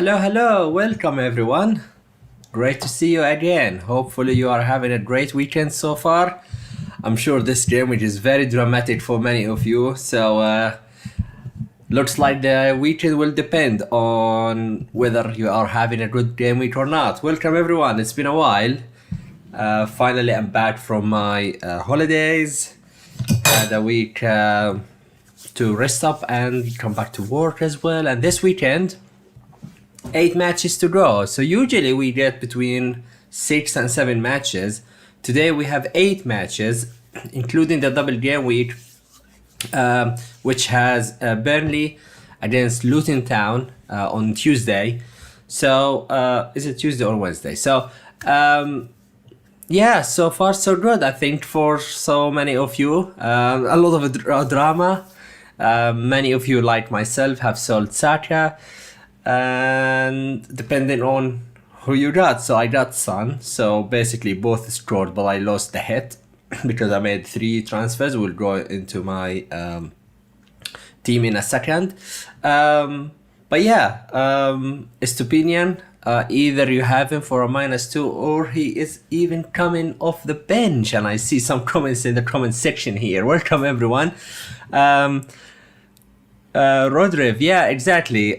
Hello, welcome everyone. Great to see you again. Hopefully you are having a great weekend so far. I'm sure this game, which is very dramatic for many of you, so looks like the weekend will depend on whether you are having a good game week or not. Welcome everyone, it's been a while. Finally I'm back from my holidays. Had a week to rest up and come back to work as well. And this weekend, 8 matches to go. So usually we get between 6 and 7 matches. Today we have 8 matches, including the double game week, which has Burnley against Luton Town on Tuesday. So is it Tuesday or Wednesday? So yeah, so far so good, I think, for so many of you. A lot of drama. Many of you, like myself, have sold Saka. And depending on who you got, so I got Son, so basically both scored, but I lost the hit because I made 3 transfers. We'll go into my team in a second. But yeah, Estupinian, either you have him for a -2 or he is even coming off the bench, and I see some comments in the comment section here. Welcome everyone. Rodriv, yeah, exactly.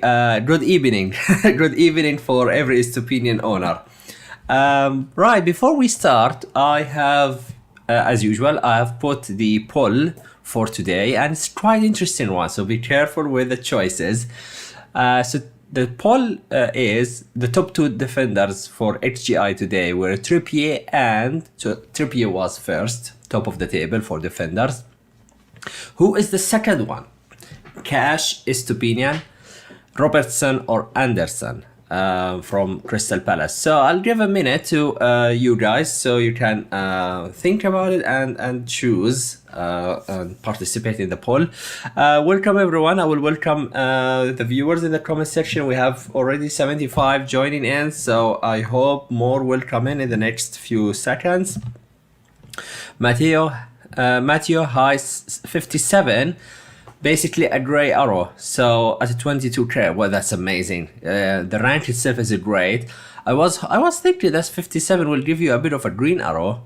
Good evening. Good evening for every Estupinian owner. Right, before we start, I have, as usual, I have put the poll for today, and it's quite interesting one, so be careful with the choices. So the poll is the top 2 defenders for XGI today were Trippier, and so Trippier was first, top of the table for defenders. Who is the second one? Cash, Estupinian, Robertson or Anderson from Crystal Palace. So I'll give a minute to you guys so you can think about it and choose and participate in the poll. Welcome everyone. I will welcome the viewers in the comment section. We have already 75 joining in, so I hope more will come in the next few seconds. Matthew, hi, 57. Basically a gray arrow, so at a 22k. Well, that's amazing. The rank itself is great. I was thinking that 57 will give you a bit of a green arrow.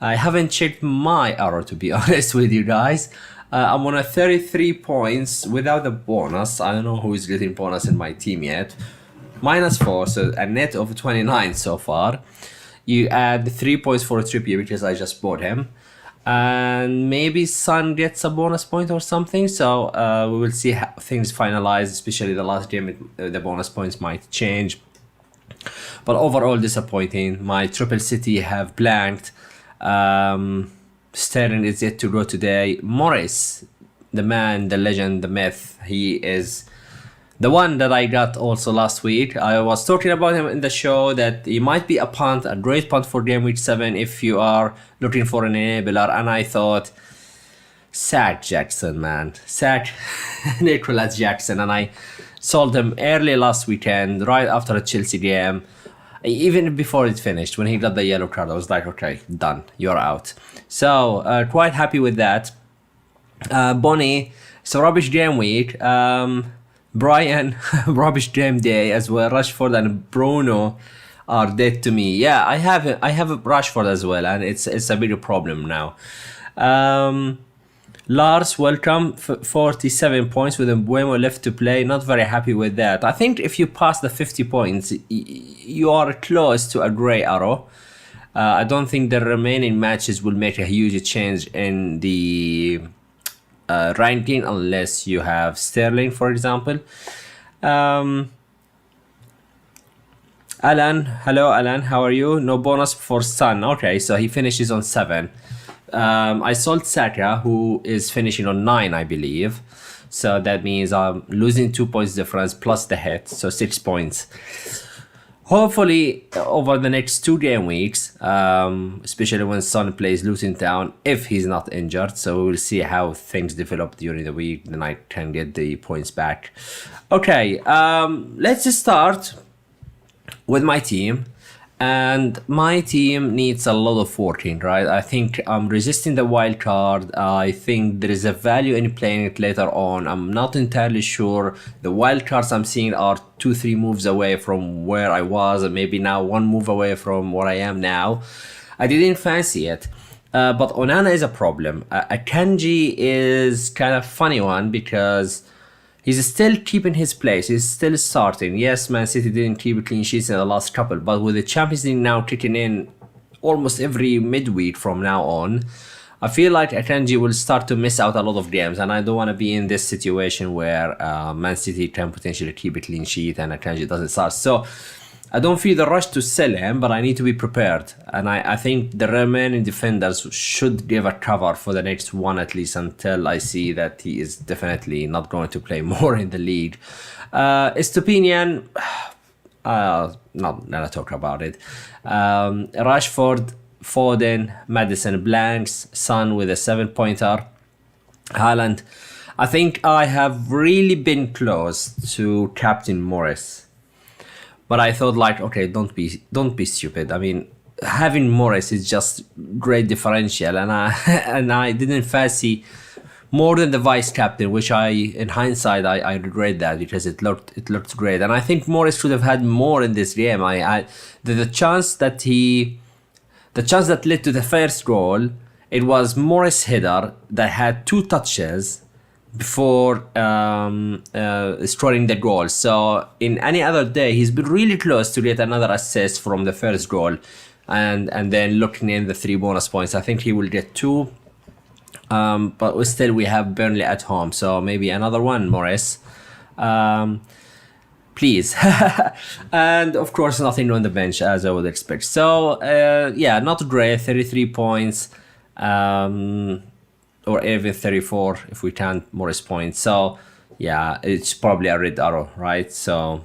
I haven't checked my arrow, to be honest with you guys. I'm on a 33 points without the bonus. I don't know who is getting bonus in my team yet. -4, so a net of 29 so far. You add 3 points for Trippier because I just bought him. And maybe Son gets a bonus point or something, so we will see how things finalize, especially the last game. The bonus points might change, but overall disappointing. My triple city have blanked. Sterling is yet to go today. Morris, the man, the legend, the myth, he is the one that I got also last week. I was talking about him in the show that he might be a punt, a great punt for game week 7 if you are looking for an enabler, and I thought, sack Jackson, man. Sack Nicholas Jackson, and I sold him early last weekend, right after a Chelsea game. Even before it finished, when he got the yellow card, I was like, okay, done, you're out. So, quite happy with that. Bonnie, it's a rubbish game week. Brian, rubbish game day as well. Rashford and Bruno are dead to me. Yeah, I have Rashford as well, and it's a bigger problem now. Lars, welcome. 47 points with Mbuemo left to play. Not very happy with that. I think if you pass the 50 points, you are close to a grey arrow. I don't think the remaining matches will make a huge change in the ranking unless you have Sterling, for example. Alan, hello Alan, how are you? No bonus for Son. Okay, so he finishes on 7. I sold Saka, who is finishing on 9, I believe. So that means I'm losing 2 points difference plus the hit, so 6 points. Hopefully over the next 2 game weeks, especially when Son plays Luton Town, if he's not injured, so we'll see how things develop during the week, then I can get the points back. Okay, let's start with my team. And my team needs a lot of working, right? I think I'm resisting the wild card. I think there is a value in playing it later on. I'm not entirely sure. The wild cards I'm seeing are 2-3 moves away from where I was, and maybe now one move away from where I am now. I didn't fancy it. But Onana is a problem. Akanji is kind of funny one because he's still keeping his place. He's still starting. Yes, Man City didn't keep clean sheets in the last couple, but with the Champions League now kicking in almost every midweek from now on, I feel like Akanji will start to miss out a lot of games, and I don't want to be in this situation where Man City can potentially keep a clean sheet and Akanji doesn't start. So I don't feel the rush to sell him, but I need to be prepared. And I think the remaining defenders should give a cover for the next one at least until I see that he is definitely not going to play more in the league. Estupinian, not gonna talk about it. Rashford, Foden, Madison blanks, Son with a 7-pointer, Haaland. I think I have really been close to Captain Morris. But I thought like, okay, don't be stupid. I mean, having Morris is just great differential, and I didn't fancy more than the vice captain, which in hindsight I regret that because it looked great, and I think Morris should have had more in this game. The chance that led to the first goal, it was Morris header that had 2 touches before scoring the goal. So in any other day, he's been really close to get another assist from the first goal, and then looking in the 3 bonus points. I think he will get 2, but still we have Burnley at home, so maybe another one, Morris. Please. And of course nothing on the bench as I would expect. So yeah, not great. 33 points. Or even 34 if we count Morris points. So yeah, it's probably a red arrow, right? So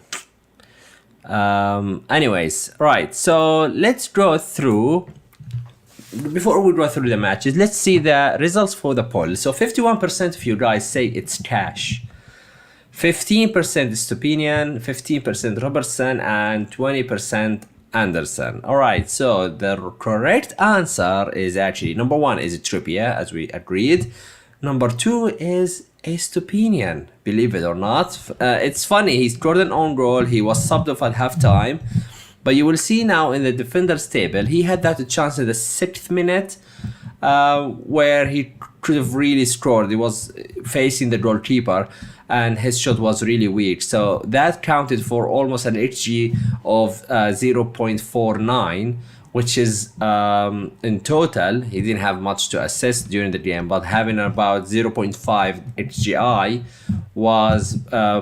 anyways, right, so let's go through, before we go through the matches, let's see the results for the poll. So 51% of you guys say it's cash, 15% Stupinian, 15% Robertson, and 20% Anderson. All right, so the correct answer is actually number 1 is Trippier, as we agreed. Number 2 is Estupinian, believe it or not. It's funny, he scored an own goal, he was subbed off at halftime, but you will see now in the defenders table, he had that chance in the 6th minute where he could have really scored. He was facing the goalkeeper and his shot was really weak, so that counted for almost an XG of 0.49, which is in total, he didn't have much to assist during the game, but having about 0.5 XGI was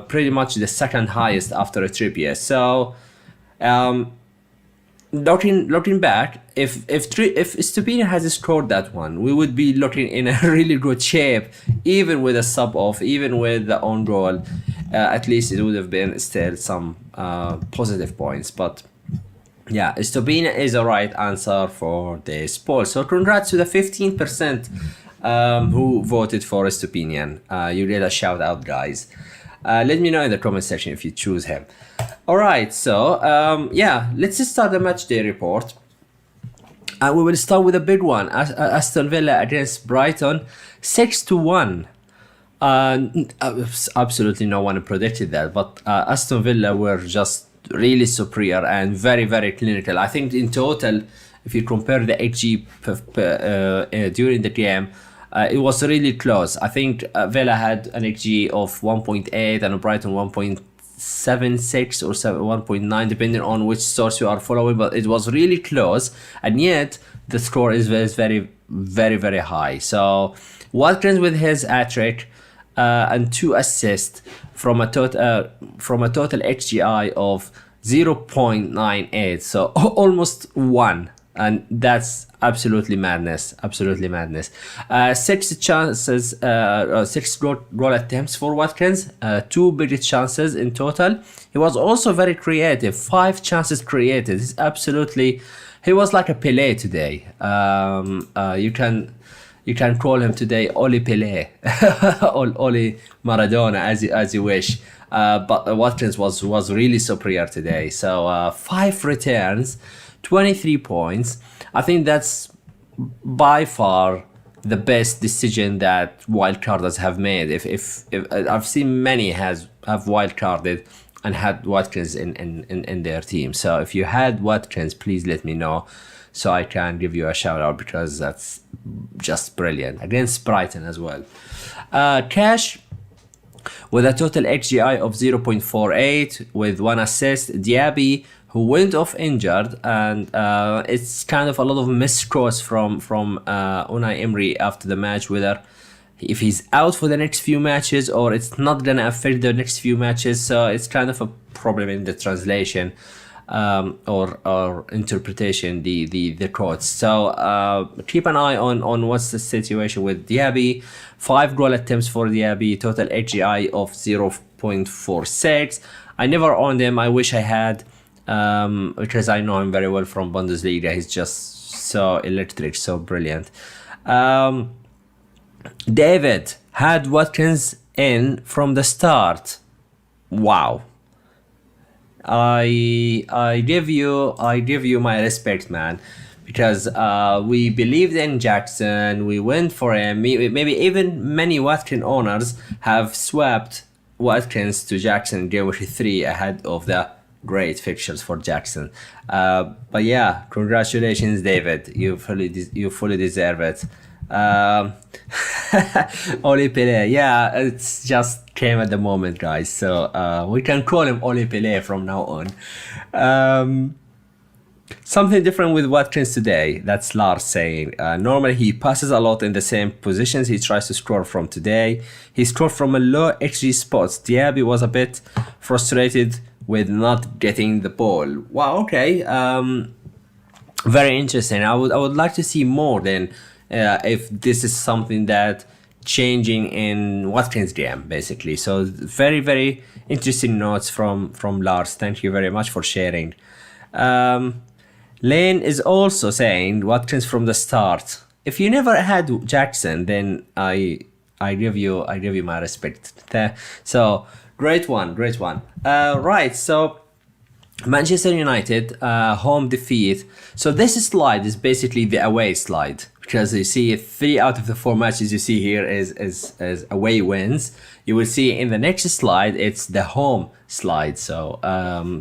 pretty much the second highest after a Trippier. So looking back, if Stupinian has scored that one, we would be looking in a really good shape, even with a sub off, even with the own goal. At least it would have been still some positive points. But yeah, Stupinian is the right answer for this poll. So congrats to the 15% who voted for Stupinian. You get a shout out, guys. Let me know in the comment section if you choose him. Alright, so yeah, let's just start the match day report. And we will start with a big one. Aston Villa against Brighton, 6-1. Absolutely no one predicted that, but Aston Villa were just really superior and very, very clinical. I think in total, if you compare the XG during the game, it was really close. I think Villa had an XG of 1.8 and Brighton 1.76 or 1.9, depending on which source you are following, but it was really close, and yet the score is very, very, very high. So Watkins with his hat-trick and 2 assists from a total XGI of 0.98, so almost 1. And that's absolutely madness. 6 chances, 6 goal attempts for Watkins, 2 big chances in total. He was also very creative, 5 chances created. He was like a Pelé today. You can call him today Oli Pelé, Oli Maradona, as you wish. But Watkins was really superior today. So 5 returns, 23 points. I think that's by far the best decision that wildcarders have made. If I've seen many have wildcarded and had Watkins in their team. So if you had Watkins, please let me know so I can give you a shout out, because that's just brilliant against Brighton as well. Cash with a total XGI of 0.48 with 1 assist. Diaby, who went off injured, and it's kind of a lot of misquotes from Unai Emery after the match, whether if he's out for the next few matches or it's not gonna affect the next few matches. So it's kind of a problem in the translation or interpretation, the quotes. So keep an eye on what's the situation with Diaby. 5 goal attempts for Diaby, total XGI of 0.46. I never owned him. I wish I had, because I know him very well from Bundesliga. He's just so electric, so brilliant. David had Watkins in from the start. Wow. I give you my respect, man, because we believed in Jackson. We went for him. Maybe even many Watkins owners have swapped Watkins to Jackson in Gameweek 3 ahead of the great fixtures for Jackson. But yeah, congratulations, David. You fully deserve it. Oli Pele, yeah, it's just came at the moment, guys, so we can call him Oli Pele from now on. Something different with Watkins today, that's Lars saying. Normally he passes a lot in the same positions he tries to score from. Today he scored from a low XG spots. Diaby was a bit frustrated with not getting the ball. Wow, okay, very interesting. I would like to see more then. If this is something that changing in Watkins game, basically. So very, very interesting notes from Lars. Thank you very much for sharing. Lane is also saying Watkins from the start. If you never had Jackson, then I give you my respect. So great one. Right, so Manchester United home defeat. So this slide is basically the away slide, because you see 3 out of the 4 matches you see here is away wins. You will see in the next slide it's the home slide. So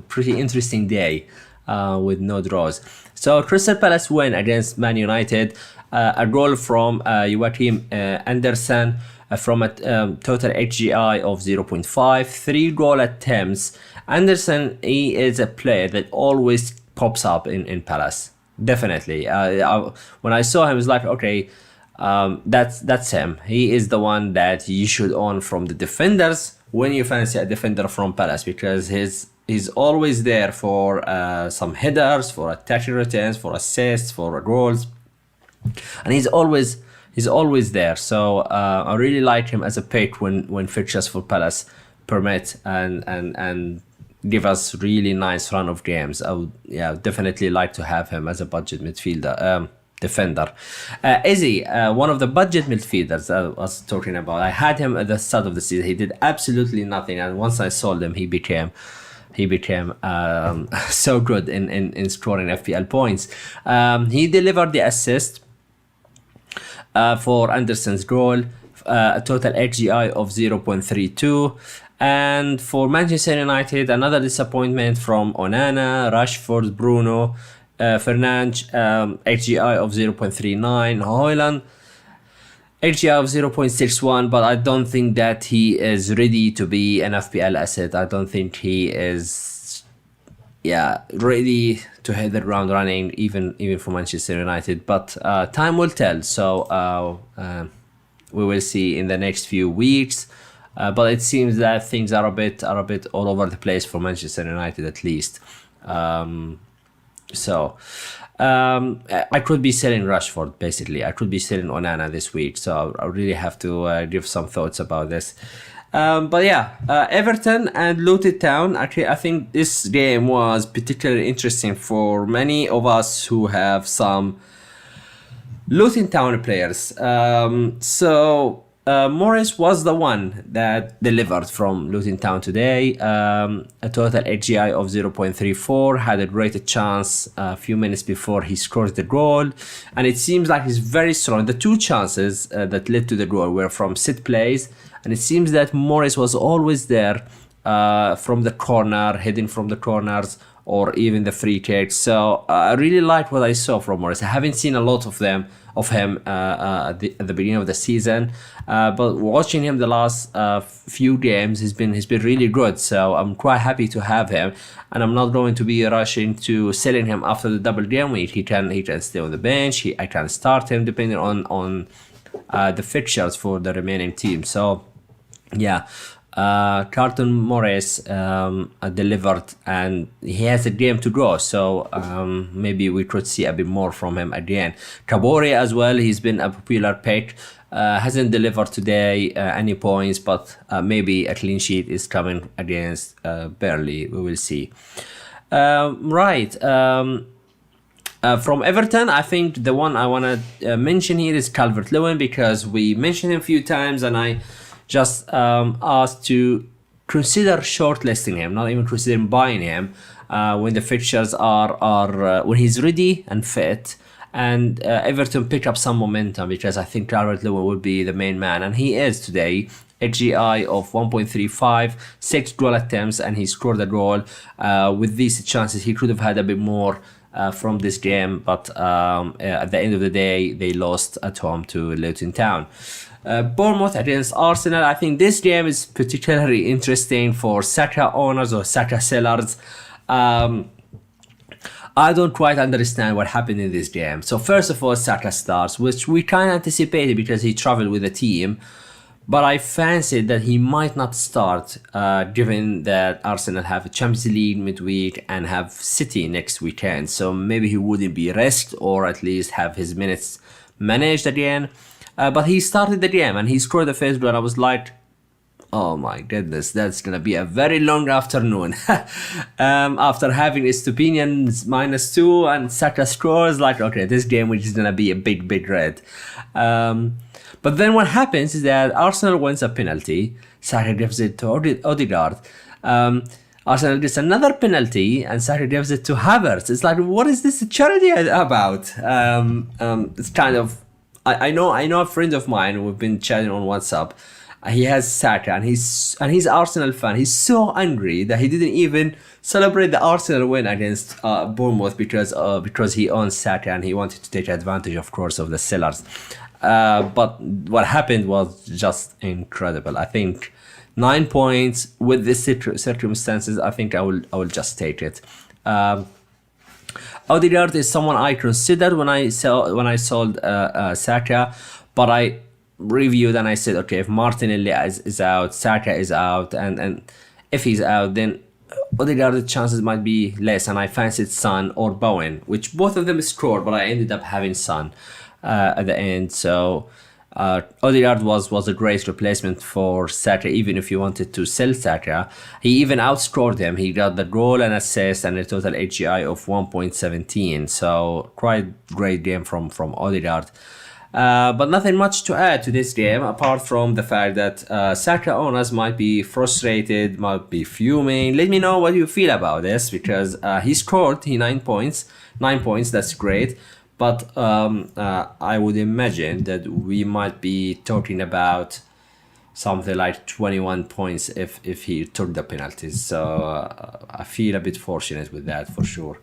pretty interesting day with no draws. So Crystal Palace win against Man United. A goal from Joachim Andersen from a total XGI of 0.5. 3 goal attempts. Andersen, he is a player that always pops up in Palace. Definitely. When I saw him, I was like, okay, that's him. He is the one that you should own from the defenders when you fancy a defender from Palace, because he's always there for some headers, for attacking returns, for assists, for goals, and he's always there. So I really like him as a pick when fixtures for Palace permit and give us really nice run of games. I would definitely like to have him as a budget midfielder defender. Izzy, one of the budget midfielders I was talking about, I had him at the start of the season. He did absolutely nothing, and once I sold him, he became so good in scoring FPL points. He delivered the assist for Andersen's goal, a total XGI of 0.32. And for Manchester United, another disappointment from Onana, Rashford, Bruno, Fernandes, XGI of 0.39, Højlund, XGI of 0.61, but I don't think that he is ready to be an FPL asset. I don't think he is ready to hit the ground running, even for Manchester United. But time will tell. So we will see in the next few weeks. But it seems that things are a bit all over the place for Manchester United, at least. I could be selling Rashford, basically. I could be selling Onana this week. So I really have to give some thoughts about this. But yeah, Everton and Luton Town. Actually, I think this game was particularly interesting for many of us who have some Luton Town players. So Morris was the one that delivered from Luton Town today. A total HGI of 0.34, had a great chance a few minutes before he scored the goal, and it seems like he's very strong. The two chances that led to the goal were from set plays, and it seems that Morris was always there from the corner, heading from the corners, or even the free kicks. So I really liked what I saw from Morris. I haven't seen a lot of him at the beginning of the season, but watching him the last few games, he's been really good. So I'm quite happy to have him, and I'm not going to be rushing to selling him after the double game week. He can stay on the bench. I can start him depending on the fixtures for the remaining team. So yeah. Carlton Morris delivered, and he has a game to go, so maybe we could see a bit more from him again. Kabore as well, he's been a popular pick, hasn't delivered today any points, but maybe a clean sheet is coming against Burnley. We will see. Right. From Everton, I think the one I want to mention here is Calvert-Lewin, because we mentioned him a few times, and I just asked to consider shortlisting him, not even considering buying him when the fixtures are when he's ready and fit, and Everton pick up some momentum, because I think Calvert-Lewin will be the main man, and he is today. HGI of 1.35, 6 goal attempts, and he scored a goal. With these chances, he could have had a bit more from this game, but at the end of the day, they lost at home to Luton Town. Bournemouth against Arsenal. I think this game is particularly interesting for Saka owners or Saka sellers. I don't quite understand what happened in this game. So first of all, Saka starts, which we kind of anticipated because he traveled with the team. But I fancied that he might not start, given that Arsenal have a Champions League midweek and have City next weekend. So maybe he wouldn't be risked, or at least have his minutes managed again. But he started the game and he scored the first goal. I was like, oh my goodness, that's going to be a very long afternoon. After having Estupinian's -2 and Saka scores, like, okay, this game is going to be a big red. But then what happens is that Arsenal wins a penalty. Saka gives it to Odegaard. Arsenal gets another penalty and Saka gives it to Havertz. It's like, what is this charity about? It's kind of... I know a friend of mine, we've been chatting on WhatsApp. He has Saka and he's Arsenal fan. He's so angry that he didn't even celebrate the Arsenal win against Bournemouth because he owns Saka and he wanted to take advantage, of course, of the sellers. But what happened was just incredible. I think 9 points with the circumstances. I think I will just take it. Odegaard is someone I considered when I sold Saka, but I reviewed and I said, okay, if Martinelli is out, Saka is out, and if he's out, then Odegaard's chances might be less, and I fancied Son or Bowen, which both of them scored, but I ended up having Son at the end. So Odegaard was a great replacement for Saka, even if you wanted to sell Saka. He even outscored him. He got the goal and assist and a total HGI of 1.17. So quite great game from Odegaard. But nothing much to add to this game, apart from the fact that Saka owners might be frustrated, might be fuming. Let me know what you feel about this, because he scored 9 points. 9 points, that's great. But I would imagine that we might be talking about something like 21 points if he took the penalties. So I feel a bit fortunate with that for sure.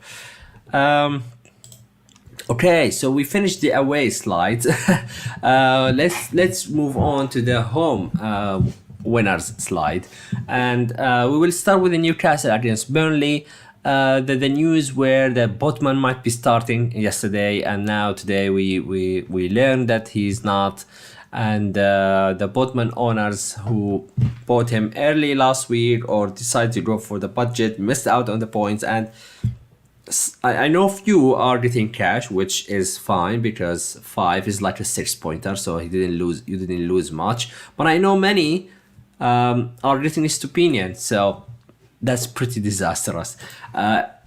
Okay, so we finished the away slide. Let's move on to the home winners slide, and we will start with the Newcastle against Burnley. The news were that Botman might be starting yesterday, and now today we learned that he's not. And the Botman owners who bought him early last week or decided to go for the budget missed out on the points. And I know few are getting cash, which is fine because 5 is like a 6-pointer, so you didn't lose much. But I know many are getting Estupinian, so that's pretty disastrous.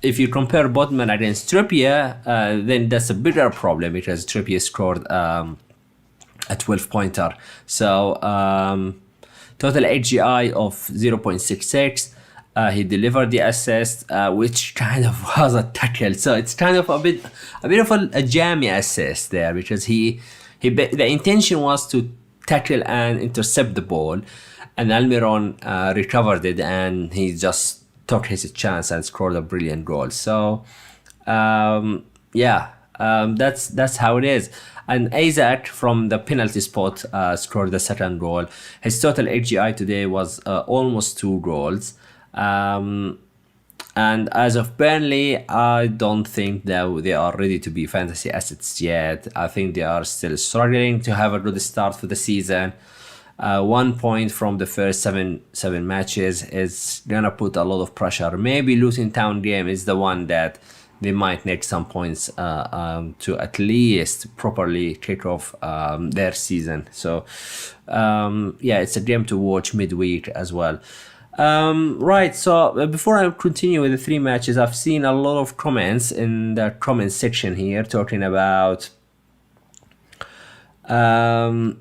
If you compare Botman against Trippier, then that's a bigger problem because Trippier scored a 12 pointer. So total AGI of 0.66. He delivered the assist, which kind of was a tackle. So it's kind of a bit of a jammy assist there, because the intention was to tackle and intercept the ball, and Almiron recovered it, and he just took his chance and scored a brilliant goal. So that's how it is. And Isaac from the penalty spot scored the second goal. His total AGI today was almost 2 goals. And as of Burnley, I don't think that they are ready to be fantasy assets yet. I think they are still struggling to have a good start for the season. 1 point from the first seven matches is gonna put a lot of pressure. Maybe Luton Town game is the one that they might need some points to at least properly kick off their season. So it's a game to watch midweek as well. Right, so before I continue with the 3 matches, I've seen a lot of comments in the comment section here talking about Sam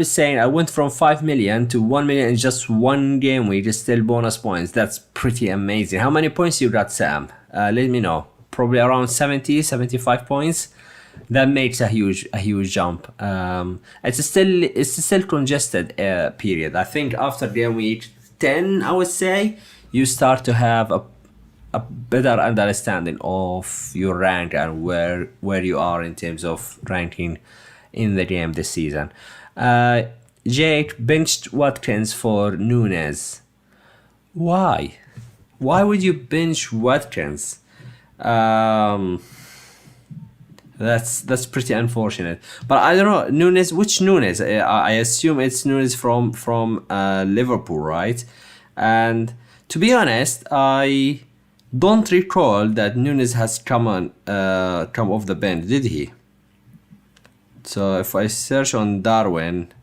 is saying I went from 5 million to 1 million in just 1 game week, still bonus points. That's pretty amazing. How many points you got, Sam? Let me know. Probably around 75 points. That makes a huge jump. It's still congested period. I think after game week 10, I would say, you start to have a better understanding of your rank and where you are in terms of ranking in the game this season. Jake benched Watkins for Nunes. Why would you bench Watkins? That's pretty unfortunate. But I don't know, Nunes, which Nunes? I assume it's Nunes from Liverpool, right? And to be honest, I don't recall that Nunes has come off the bench, did he? So if I search on Darwin,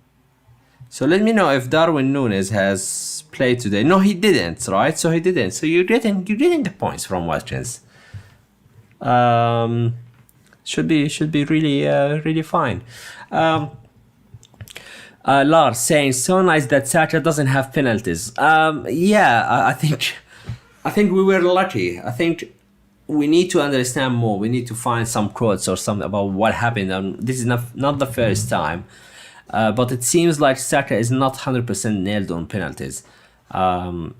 so let me know if Darwin Nunes has played today. No, he didn't, right? So he didn't. So you're getting the points from Watkins. Should be really fine. Lars saying so nice that Saka doesn't have penalties. I think we were lucky. I think we need to understand more. We need to find some quotes or something about what happened. This is not the first time, but it seems like Saka is not 100% nailed on penalties. So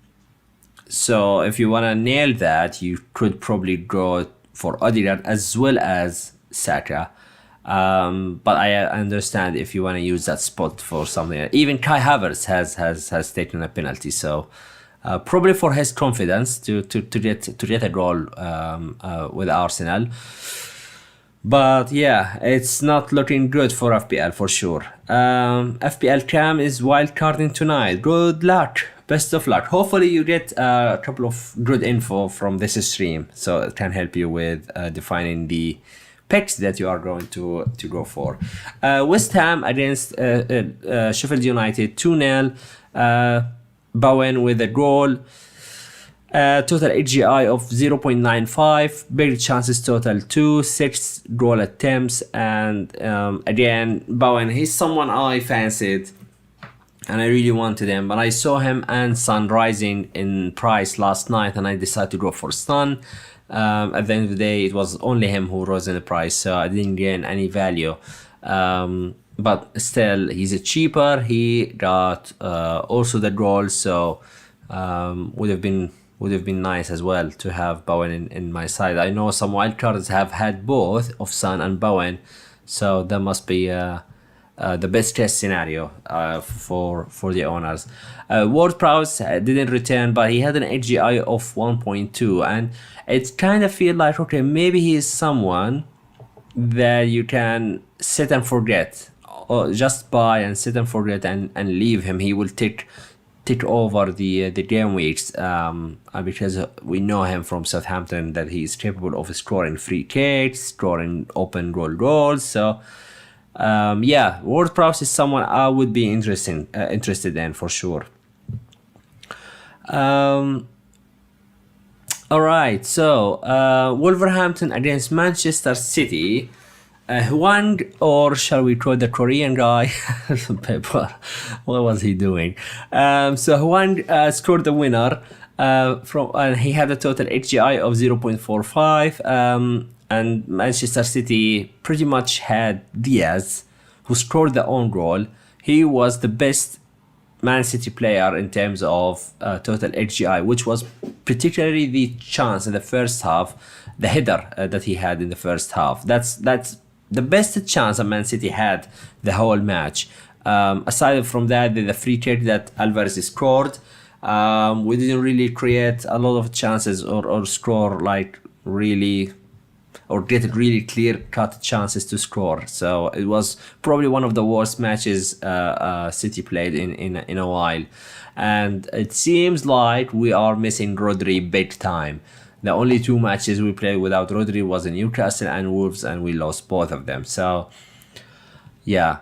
if you want to nail that, you could probably go for Odegaard as well as Saka. But I understand if you want to use that spot for something. Even Kai Havertz has taken a penalty, so probably for his confidence to get a goal with Arsenal. But yeah, it's not looking good for FPL for sure. FPL Cam is wildcarding tonight. Good luck. Best of luck. Hopefully you get a couple of good info from this stream, so it can help you with defining the picks that you are going to go for. West Ham against Sheffield United 2-0. Bowen with a goal. Total AGI of 0.95. Big chances total 2. 6 goal attempts. And again, Bowen, he's someone I fancied and I really wanted him, but I saw him and Son rising in price last night, and I decided to go for Son. At the end of the day, it was only him who rose in the price, so I didn't gain any value. But still, he's a cheaper. He got also the goal, so would have been nice as well to have Bowen in my side. I know some wildcards have had both of Son and Bowen, so that must be the best case scenario for the owners. Ward-Prowse didn't return, but he had an AGI of 1.2, and it kind of feel like, okay, maybe he is someone that you can sit and forget, or just buy and sit and forget and leave him. He will take over the game weeks because we know him from Southampton that he is capable of scoring free kicks, scoring open goal goals. So Ward-Prowse is someone I would be interested in for sure. Alright, so Wolverhampton against Manchester City. Hwang, or shall we call the Korean guy? Pepper, what was he doing? So Hwang scored the winner and he had a total HGI of 0.45. And Manchester City pretty much had Diaz, who scored the own goal. He was the best Man City player in terms of total HGI, which was particularly the chance in the first half, the header that he had in the first half. That's the best chance that Man City had the whole match. Aside from that, the free kick that Alvarez scored, we didn't really create a lot of chances or score like really or get really clear-cut chances to score. So it was probably one of the worst matches City played in a while. And it seems like we are missing Rodri big time. The only 2 matches we played without Rodri was in Newcastle and Wolves, and we lost both of them. So, yeah,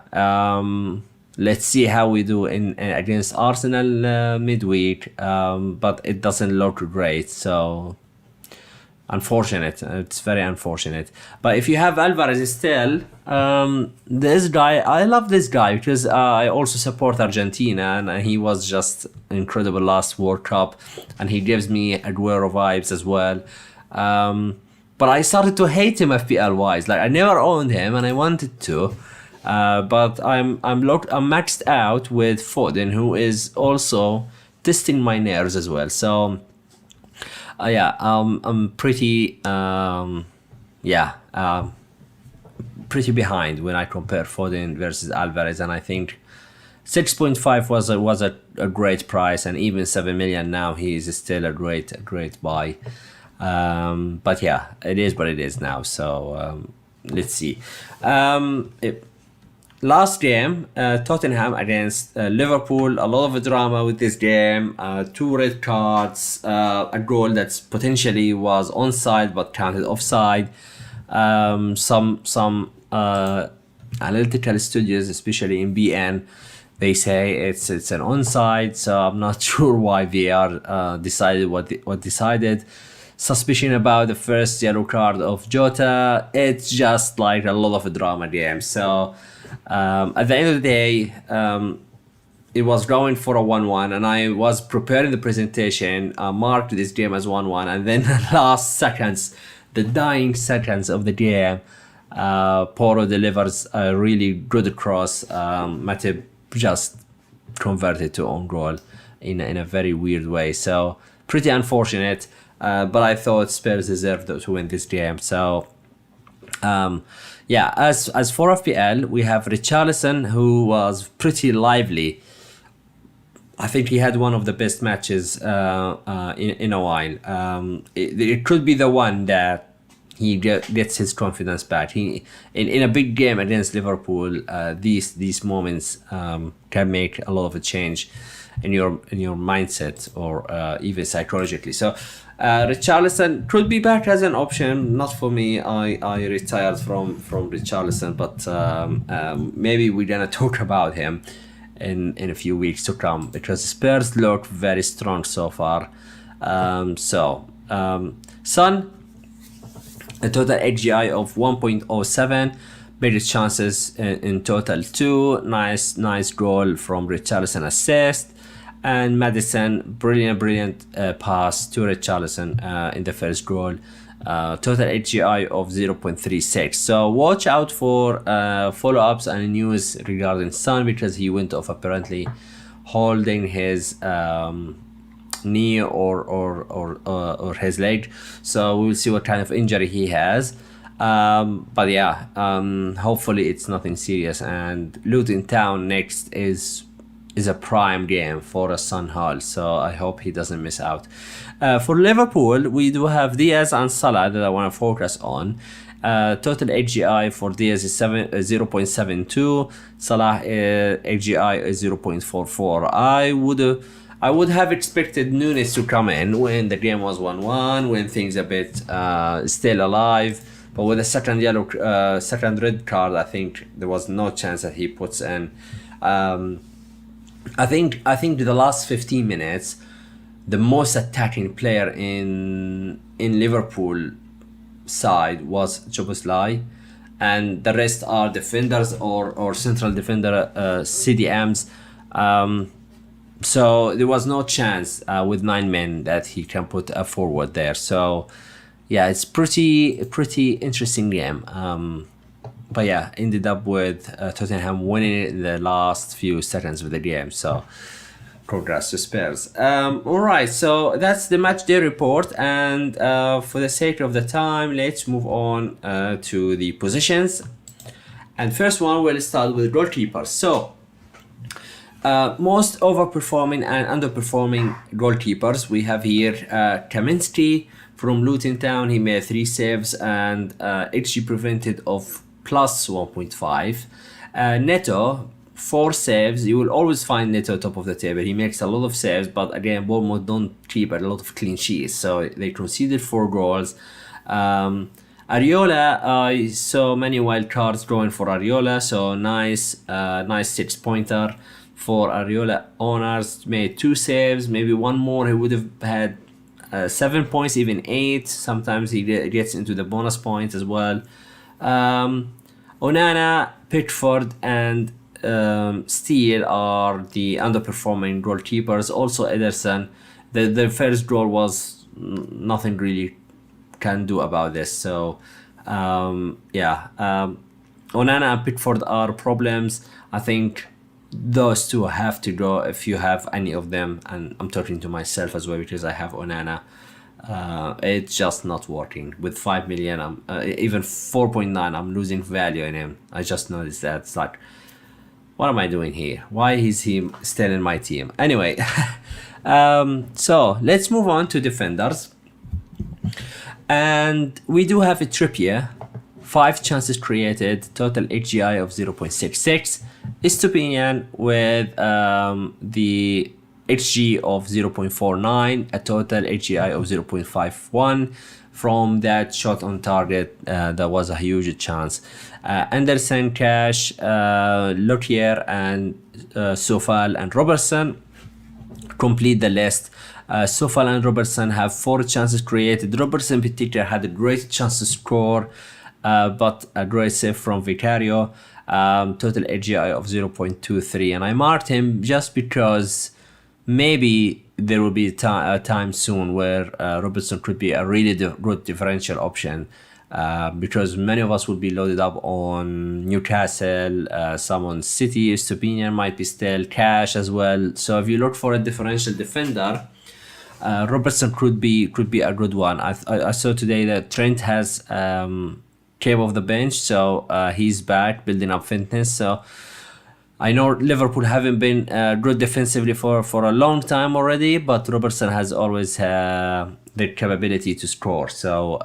let's see how we do in against Arsenal midweek. But it doesn't look great. So, unfortunate. It's very unfortunate. But if you have Alvarez still, this guy, I love this guy because I also support Argentina, and he was just incredible last World Cup, and he gives me Aguero vibes as well. But I started to hate him FPL wise. Like I never owned him, and I wanted to. But I'm maxed out with Foden, who is also testing my nerves as well. So. I'm pretty pretty behind when I compare Foden versus Alvarez, and I think 6.5 was a great price, and even 7 million now he is still a great buy. But yeah, it is what it is now. So let's see. Last game, Tottenham against Liverpool. A lot of drama with this game. 2 red cards, a goal that potentially was onside but counted offside. Some analytical studios, especially in BN, they say it's an onside. So I'm not sure why VAR decided what decided. Suspicion about the first yellow card of Jota. It's just like a lot of a drama game. So. At the end of the day, it was going for a 1-1, and I was preparing the presentation, marked this game as 1-1, and then the dying seconds of the game, Poro delivers a really good cross. Matip just converted to own goal in a very weird way. So pretty unfortunate, but I thought Spurs deserved to win this game. So. As for FPL, we have Richarlison, who was pretty lively. I think he had one of the best matches in a while. It could be the one that he gets his confidence back. He in a big game against Liverpool, these moments can make a lot of a change in your mindset or even psychologically. So. Richarlison could be back as an option, not for me. I retired from Richarlison, but maybe we're gonna talk about him in a few weeks to come, because Spurs look very strong so far. Son, a total HGI of 1.07, biggest chances in total 2, nice goal from Richarlison assist. And Maddison, brilliant pass to Richarlison in the first goal. Total HGI of 0.36. So watch out for follow-ups and news regarding Son, because he went off apparently holding his knee or his leg. So we'll see what kind of injury he has. But yeah, hopefully it's nothing serious. And Luton Town next is a prime game for a Son Hall, so I hope he doesn't miss out. For Liverpool, we do have Diaz and Salah that I want to focus on. Total HGI for Diaz is 0.72. Salah HGI is 0.44. I would have expected Nunes to come in when the game was 1-1, when things a bit still alive. But with a second red card, I think there was no chance that he puts in. I think the last 15 minutes, the most attacking player in Liverpool side was Szoboszlai, and the rest are defenders or central defender CDMs. So there was no chance with 9 men that he can put a forward there. So yeah, it's pretty interesting game. But yeah, ended up with Tottenham winning it in the last few seconds of the game. So congrats to Spurs. All right, so that's the match day report. And for the sake of the time, let's move on to the positions. And first one, we'll start with goalkeepers. So most overperforming and underperforming goalkeepers we have here. Kaminsky from Luton Town, he made 3 saves and XG prevented of plus 1.5. Neto, 4 saves. You will always find Neto top of the table. He makes a lot of saves, but again, Bournemouth don't keep a lot of clean sheets, so they conceded 4 goals. Areola, I saw many wild cards going for Areola, so nice 6-pointer for Areola owners. Made 2 saves, maybe one more, he would have had 7 points, even 8. Sometimes he gets into the bonus points as well. Onana, Pickford, and Steele are the underperforming goalkeepers. Also Ederson, the first goal was nothing really can do about this. So Onana and Pickford are problems. I think those two have to go if you have any of them, and I'm talking to myself as well because I have Onana. It's just not working. With 5 million, even 4.9, I'm losing value in him. I just noticed that. It's like, what am I doing here? Why is he still in my team? Anyway, so let's move on to defenders. And we do have a Trippier, 5 chances created, total HGI of 0.66. Estupinian with the HG of 0.49, a total HGI of 0.51. From that shot on target, that was a huge chance. Anderson, Cash, Lockyer, and Sofal and Robertson complete the list. Sofal and Robertson have 4 chances created. Robertson in particular had a great chance to score, but a great save from Vicario. Total AGI of 0.23, and I marked him just because maybe there will be a time soon where Robertson could be a really good differential option, because many of us will be loaded up on Newcastle, some on City. Stupinian might be still, Cash as well. So if you look for a differential defender, Robertson could be a good one. I saw today that Trent has came off the bench, so he's back building up fitness. So I know Liverpool haven't been good defensively for a long time already, but Robertson has always the capability to score. So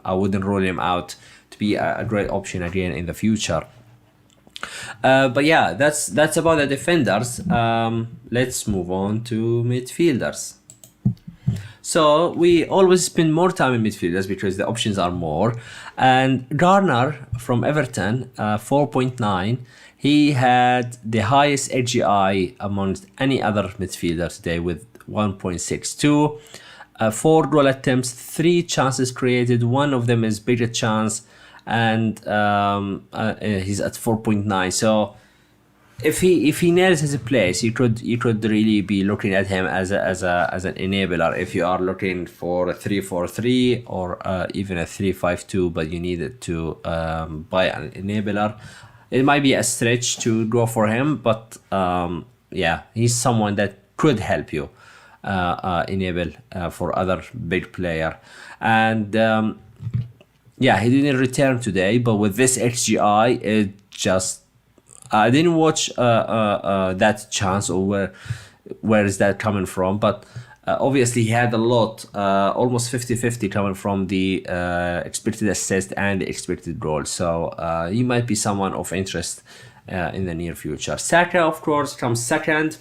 I wouldn't rule him out to be a great option again in the future. But yeah, that's about the defenders. Let's move on to midfielders. So we always spend more time in midfielders because the options are more. And Garner from Everton, 4.9, he had the highest AGI amongst any other midfielder today with 1.62. 4 goal attempts, 3 chances created, one of them is bigger chance, and he's at 4.9. So if he nails his place, you could really be looking at him as an enabler if you are looking for a 3-4-3 or even a 3-5-2, but you needed to buy an enabler. It might be a stretch to go for him, but yeah, he's someone that could help you enable for other big player. And yeah, he didn't return today, but with this XGI, it just I didn't watch that chance, or where is that coming from, but obviously he had a lot, almost 50-50 coming from the expected assist and the expected goal. So he might be someone of interest in the near future. Saka, of course, comes second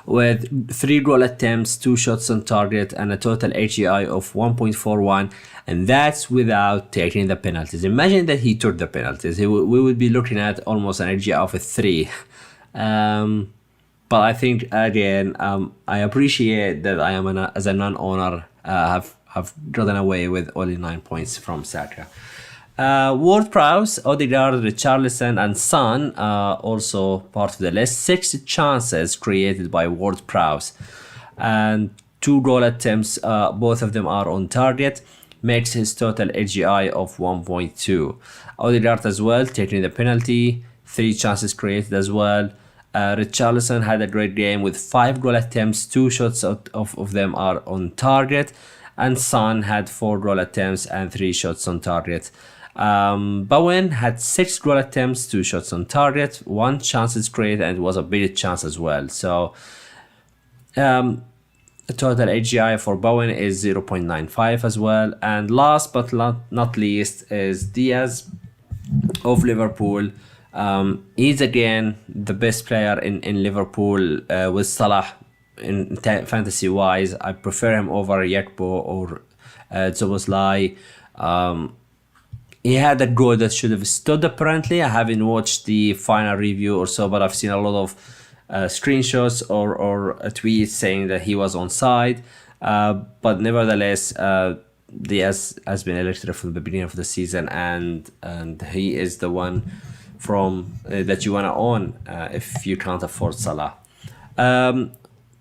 with 3 goal attempts, 2 shots on target, and a total HGI of 1.41, and that's without taking the penalties. Imagine that he took the penalties. We would be looking at almost an HGI of a 3. But I think again, I appreciate that I am as a non-owner have gotten away with only 9 points from Saka. Ward-Prowse, Odegaard, Richarlison, and Son also part of the list. 6 chances created by Ward-Prowse, and 2 goal attempts. Both of them are on target. Makes his total AGI of 1.2. Odegaard as well, taking the penalty. 3 chances created as well. Richarlison had a great game with 5 goal attempts. 2 shots of them are on target. And Son had 4 goal attempts and 3 shots on target. Bowen had 6 goal attempts, 2 shots on target, 1 chances created, and it was a big chance as well. So the total AGI for Bowen is 0.95 as well. And last but not least is Diaz of Liverpool. He's again the best player in Liverpool with Salah in fantasy wise. I prefer him over Yakpo or Zoboslai. He had a goal that should have stood apparently. I haven't watched the final review or so, but I've seen a lot of screenshots or tweets saying that he was onside. But nevertheless, Diaz has been elected from the beginning of the season, and he is the one from that you want to own if you can't afford Salah.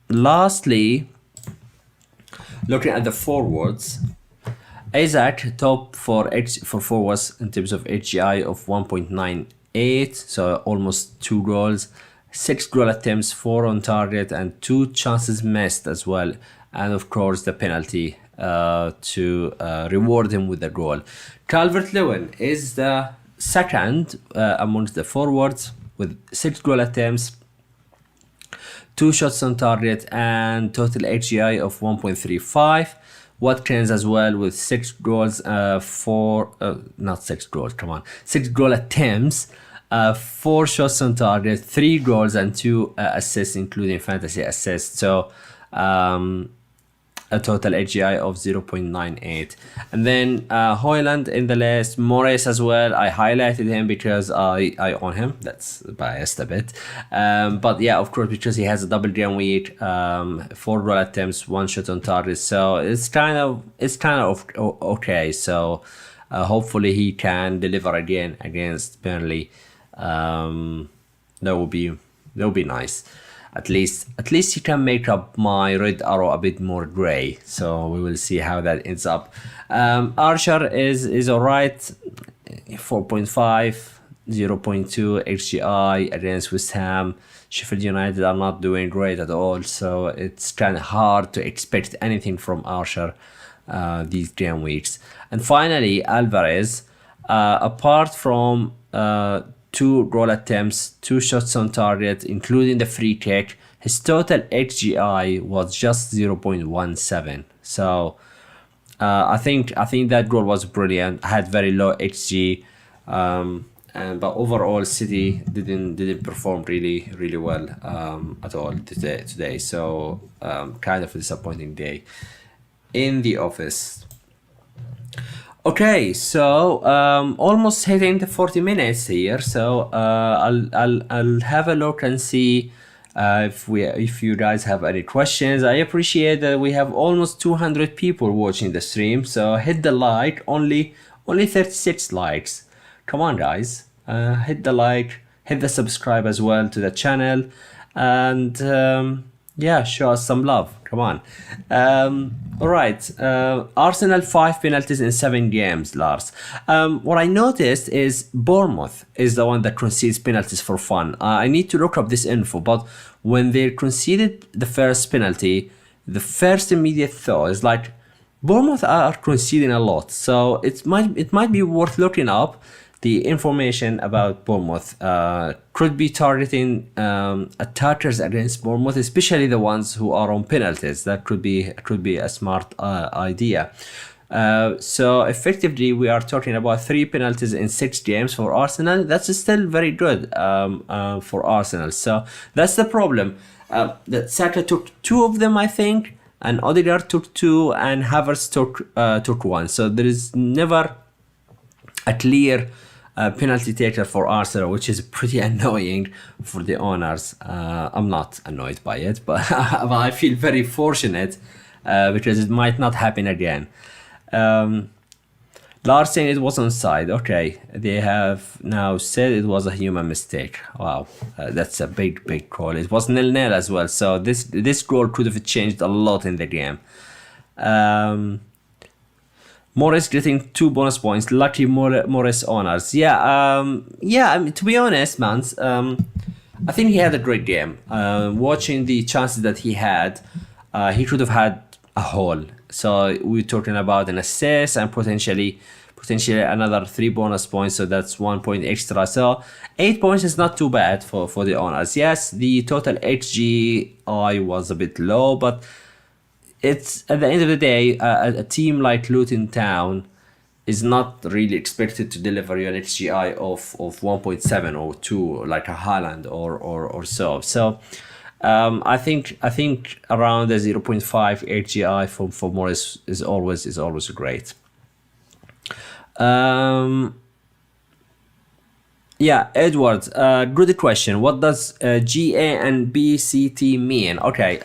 Lastly, looking at the forwards, Isaac top for forwards in terms of HGI of 1.98, so almost 2 goals, 6 goal attempts, 4 on target, and 2 chances missed as well, and of course the penalty to reward him with a goal. Calvert-Lewin is the second amongst the forwards with 6 goal attempts, 2 shots on target, and total HGI of 1.35. Watkins as well with 6 goals, 6 goal attempts, 4 shots on target, 3 goals, and 2 assists, including fantasy assists. So a total AGI of 0.98. And then Højlund in the list, Morris as well. I highlighted him because I own him. That's biased a bit. But yeah, of course, because he has a double game week, 4 goal attempts, 1 shot on target. So it's kind of okay. So hopefully he can deliver again against Burnley. That will be nice. At least he can make up my red arrow a bit more grey. So we will see how that ends up. Archer is alright. 4.5, 0.2 HGI against West Ham. Sheffield United are not doing great at all. So it's kind of hard to expect anything from Archer these game weeks. And finally, Alvarez, apart from 2 goal attempts, 2 shots on target, including the free kick, his total HGI was just 0.17. So I think that goal was brilliant. Had very low XG, but overall City didn't perform really well at all today. So kind of a disappointing day in the office. Okay, so almost hitting the 40 minutes here. So I'll have a look and see if you guys have any questions. I appreciate that we have almost 200 people watching the stream. So hit the like. Only 36 likes. Come on, guys. Hit the like. Hit the subscribe as well to the channel, and yeah, show us some love. Come on. All right. Arsenal 5 penalties in 7 games, Lars. What I noticed is Bournemouth is the one that concedes penalties for fun. I need to look up this info, but when they conceded the first penalty, the first immediate thought is like, Bournemouth are conceding a lot. So it might be worth looking up the information about Bournemouth. Could be targeting attackers against Bournemouth, especially the ones who are on penalties. That could be a smart idea. So effectively, we are talking about 3 penalties in 6 games for Arsenal. That's still very good for Arsenal. So that's the problem. That Saka took 2 of them, I think, and Odegaard took 2, and Havertz took 1. So there is never a clear penalty taker for Arsenal, which is pretty annoying for the owners. I'm not annoyed by it, but I feel very fortunate because it might not happen again. Lars saying it was onside. Okay, they have now said it was a human mistake. Wow, that's a big call. It was 0-0 as well, so this goal could have changed a lot in the game. Morris getting 2 bonus points. Lucky Morris honors. Yeah, I mean, to be honest, man, I think he had a great game. Watching the chances that he had, he could have had a haul. So we're talking about an assist and potentially another 3 bonus points. So that's 1 point extra. So 8 points is not too bad for the honors. Yes, the total HGI was a bit low, but it's at the end of the day, a team like Luton Town is not really expected to deliver you an HGI of 1.7 or 2 like a Haaland or so. So I think around the 0.5 HGI for Morris is always great. Yeah, Edward, good question. What does GA and BCT mean? Okay,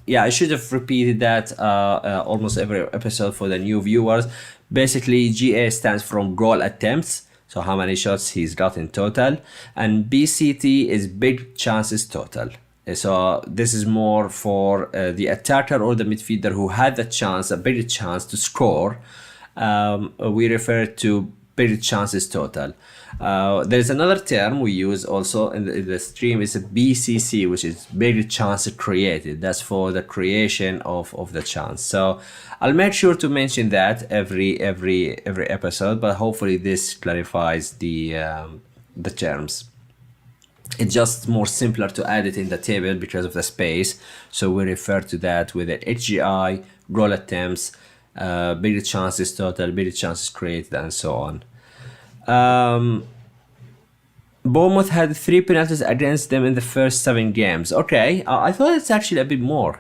yeah, I should have repeated that almost every episode for the new viewers. Basically, GA stands from goal attempts, so how many shots he's got in total, and BCT is big chances total. So this is more for the attacker or the midfielder who had a bigger chance to score. We refer to big chances total. There's another term we use also in the stream, is a BCC, which is big chance created. That's for the creation of the chance. So I'll make sure to mention that every episode, but hopefully this clarifies the terms. It's just more simpler to add it in the table because of the space. So we refer to that with the HGI, goal attempts, bigger chances total, bigger chances created, and so on. Bournemouth had 3 penalties against them in the first 7 games. Okay, I thought it's actually a bit more.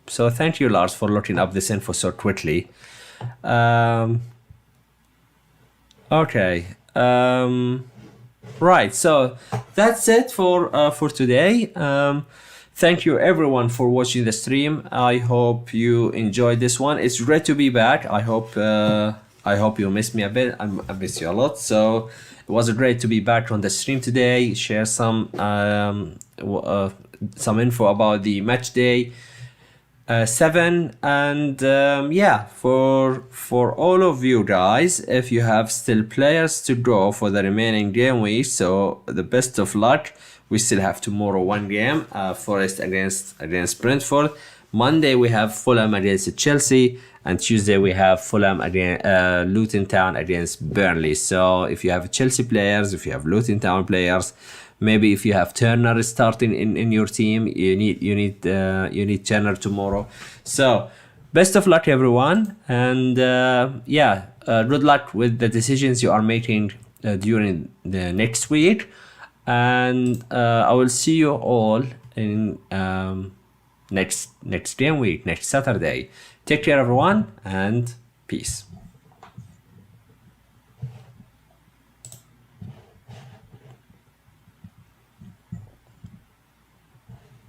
So thank you, Lars, for looking up this info so quickly. Okay. Right, so that's it for today. Thank you everyone for watching the stream. I hope you enjoyed this one. It's great to be back. I hope you missed me a bit. I miss you a lot. So it was great to be back on the stream today. Share some info about the match day 7, and yeah, for all of you guys, if you have still players to go for the remaining game week, so the best of luck. We still have tomorrow 1 game, Forest against Brentford. Monday we have Fulham against Chelsea, and Tuesday we have Fulham against Luton Town against Burnley. So if you have Chelsea players, if you have Luton Town players, maybe if you have Turner starting in your team, you need Turner tomorrow. So best of luck everyone, and yeah, good luck with the decisions you are making during the next week, and I will see you all in next game week, next Saturday. Take care everyone, and peace.